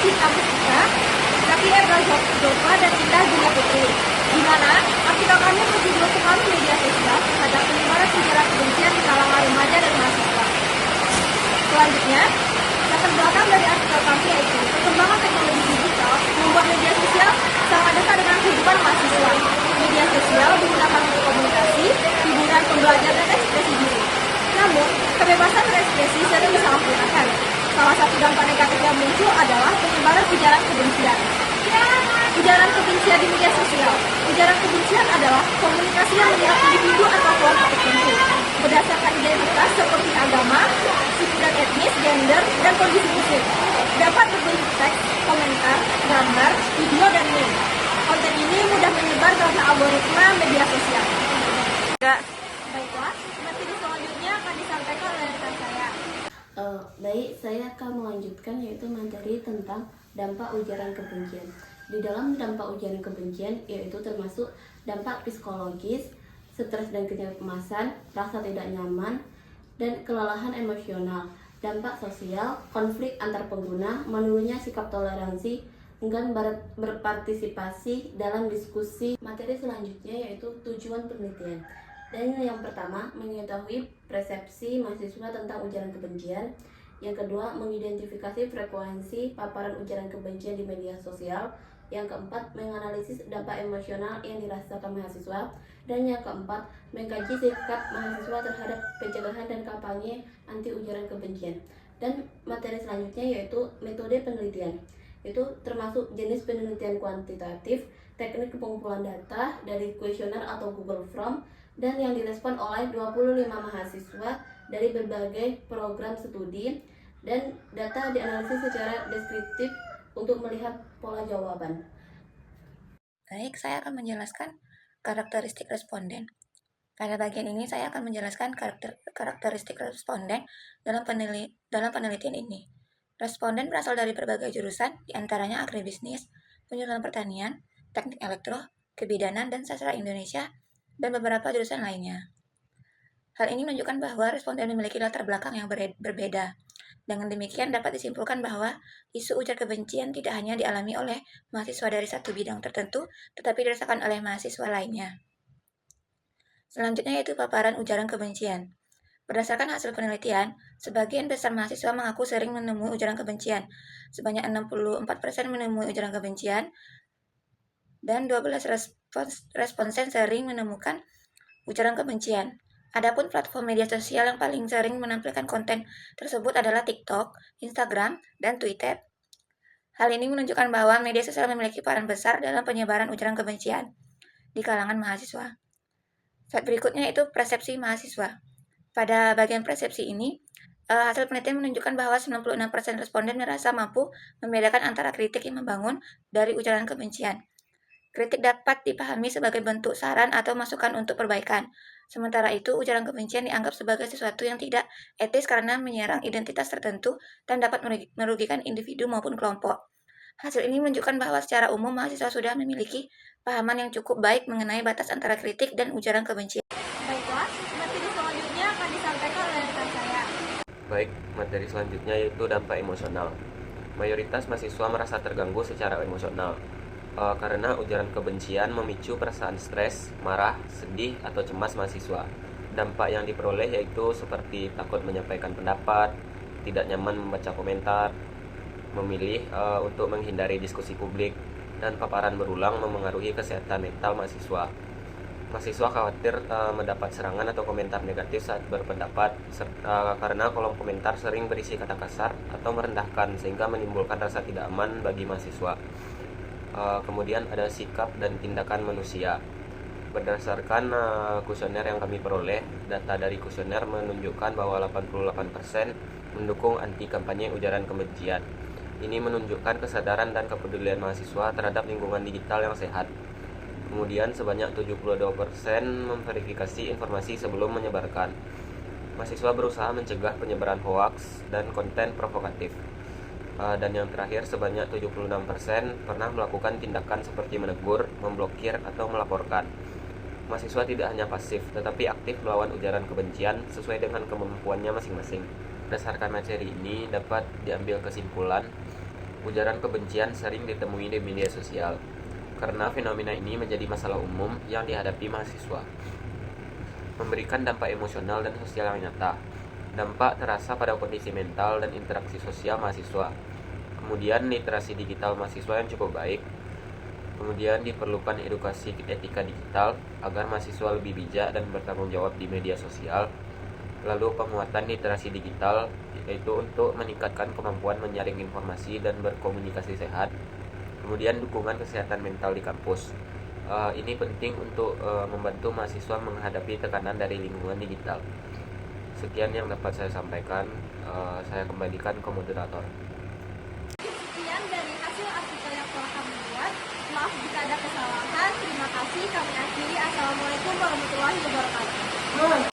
Rashid Abutika, KPR Jova dan Indah Julia Putri, di mana artikel kami berjudul Pengaruh Media Sosial terhadap penyebaran ujaran kebencian di kalangan remaja dan mahasiswa. Selanjutnya, latar belakang dari artikel kami yaitu perkembangan teknologi digital membuat media sosial sangat dekat dengan kehidupan mahasiswa. Media sosial digunakan untuk komunikasi, hiburan, pembelajaran, dan ekspresi diri. Namun, kebebasan berekspresi sering disalahgunakan. Salah satu dampak negatif yang muncul adalah penyebaran ujaran kebencian. Ujaran kebencian di media sosial. Ujaran kebencian adalah komunikasi yang menyerang individu atau kelompok tertentu berdasarkan identitas seperti agama, suku dan etnis, gender, dan kondisi fisik. Dapat berbentuk teks, komentar, gambar, video, dan meme. Konten ini mudah menyebar karena algoritma media sosial. Baiklah, materi selanjutnya akan disampaikan oleh rekan saya. Baik, saya akan melanjutkan yaitu materi tentang dampak ujaran kebencian. Di dalam dampak ujaran kebencian yaitu termasuk dampak psikologis, stres dan kecemasan, rasa tidak nyaman, dan kelelahan emosional. Dampak sosial, konflik antar pengguna, menurunnya sikap toleransi, enggan berpartisipasi dalam diskusi. Materi selanjutnya yaitu tujuan penelitian. Dan yang pertama, mengetahui persepsi mahasiswa tentang ujaran kebencian. Yang kedua, mengidentifikasi frekuensi paparan ujaran kebencian di media sosial. Yang keempat, menganalisis dampak emosional yang dirasakan mahasiswa. Dan yang keempat, mengkaji sikap mahasiswa terhadap pencegahan dan kampanye anti ujaran kebencian. Dan materi selanjutnya yaitu metode penelitian. Itu termasuk jenis penelitian kuantitatif, teknik pengumpulan data dari kuesioner atau Google Form, dan yang direspon oleh 25 mahasiswa dari berbagai program studi, dan data dianalisis secara deskriptif untuk melihat pola jawaban. Baik, saya akan menjelaskan karakteristik responden. Pada bagian ini saya akan menjelaskan karakteristik responden dalam penelitian ini. Responden berasal dari berbagai jurusan, diantaranya agribisnis, penjurusan pertanian, teknik elektro, kebidanan, dan sastra Indonesia, dan beberapa jurusan lainnya. Hal ini menunjukkan bahwa responden memiliki latar belakang yang berbeda. Dengan demikian dapat disimpulkan bahwa isu ujar kebencian tidak hanya dialami oleh mahasiswa dari satu bidang tertentu, tetapi dirasakan oleh mahasiswa lainnya. Selanjutnya yaitu paparan ujaran kebencian. Berdasarkan hasil penelitian, sebagian besar mahasiswa mengaku sering menemui ujaran kebencian. Sebanyak 64% menemui ujaran kebencian, dan 12 responden sering menemukan ujaran kebencian. Adapun platform media sosial yang paling sering menampilkan konten tersebut adalah TikTok, Instagram, dan Twitter. Hal ini menunjukkan bahwa media sosial memiliki peran besar dalam penyebaran ujaran kebencian di kalangan mahasiswa. Slide berikutnya itu persepsi mahasiswa. Pada bagian persepsi ini, hasil penelitian menunjukkan bahwa 96% responden merasa mampu membedakan antara kritik yang membangun dari ujaran kebencian. Kritik dapat dipahami sebagai bentuk saran atau masukan untuk perbaikan. Sementara itu, ujaran kebencian dianggap sebagai sesuatu yang tidak etis karena menyerang identitas tertentu dan dapat merugikan individu maupun kelompok. Hasil ini menunjukkan bahwa secara umum mahasiswa sudah memiliki pahaman yang cukup baik mengenai batas antara kritik dan ujaran kebencian. Baiklah, materi selanjutnya akan disampaikan oleh rekan saya. Baik, materi selanjutnya yaitu dampak emosional. Mayoritas mahasiswa merasa terganggu secara emosional karena ujaran kebencian memicu perasaan stres, marah, sedih, atau cemas mahasiswa. Dampak yang diperoleh yaitu seperti takut menyampaikan pendapat, tidak nyaman membaca komentar, memilih untuk menghindari diskusi publik, dan paparan berulang memengaruhi kesehatan mental mahasiswa. Mahasiswa khawatir mendapat serangan atau komentar negatif saat berpendapat karena kolom komentar sering berisi kata kasar atau merendahkan sehingga menimbulkan rasa tidak aman bagi mahasiswa. Kemudian ada sikap dan tindakan manusia. Berdasarkan kuesioner yang kami peroleh, data dari kuesioner menunjukkan bahwa 88% mendukung anti kampanye ujaran kebencian. Ini menunjukkan kesadaran dan kepedulian mahasiswa terhadap lingkungan digital yang sehat. Kemudian sebanyak 72% memverifikasi informasi sebelum menyebarkan. Mahasiswa berusaha mencegah penyebaran hoaks dan konten provokatif. Dan yang terakhir, sebanyak 76% pernah melakukan tindakan seperti menegur, memblokir, atau melaporkan. Mahasiswa tidak hanya pasif, tetapi aktif melawan ujaran kebencian sesuai dengan kemampuannya masing-masing. Berdasarkan materi ini, dapat diambil kesimpulan Ujaran kebencian sering ditemui di media sosial, karena fenomena ini menjadi masalah umum yang dihadapi mahasiswa. Memberikan dampak emosional dan sosial yang nyata. Dampak terasa pada kondisi mental dan interaksi sosial mahasiswa. Kemudian literasi digital mahasiswa yang cukup baik. Kemudian diperlukan edukasi etika digital agar mahasiswa lebih bijak dan bertanggung jawab di media sosial. Lalu penguatan literasi digital, yaitu untuk meningkatkan kemampuan menyaring informasi dan berkomunikasi sehat. Kemudian dukungan kesehatan mental di kampus. Ini penting untuk membantu mahasiswa menghadapi tekanan dari lingkungan digital. Sekian yang dapat saya sampaikan. Saya kembalikan ke moderator. Sekian dari hasil artikel yang telah kami buat. Maaf jika ada kesalahan. Terima kasih. Kami akhiri. Assalamualaikum warahmatullahi wabarakatuh.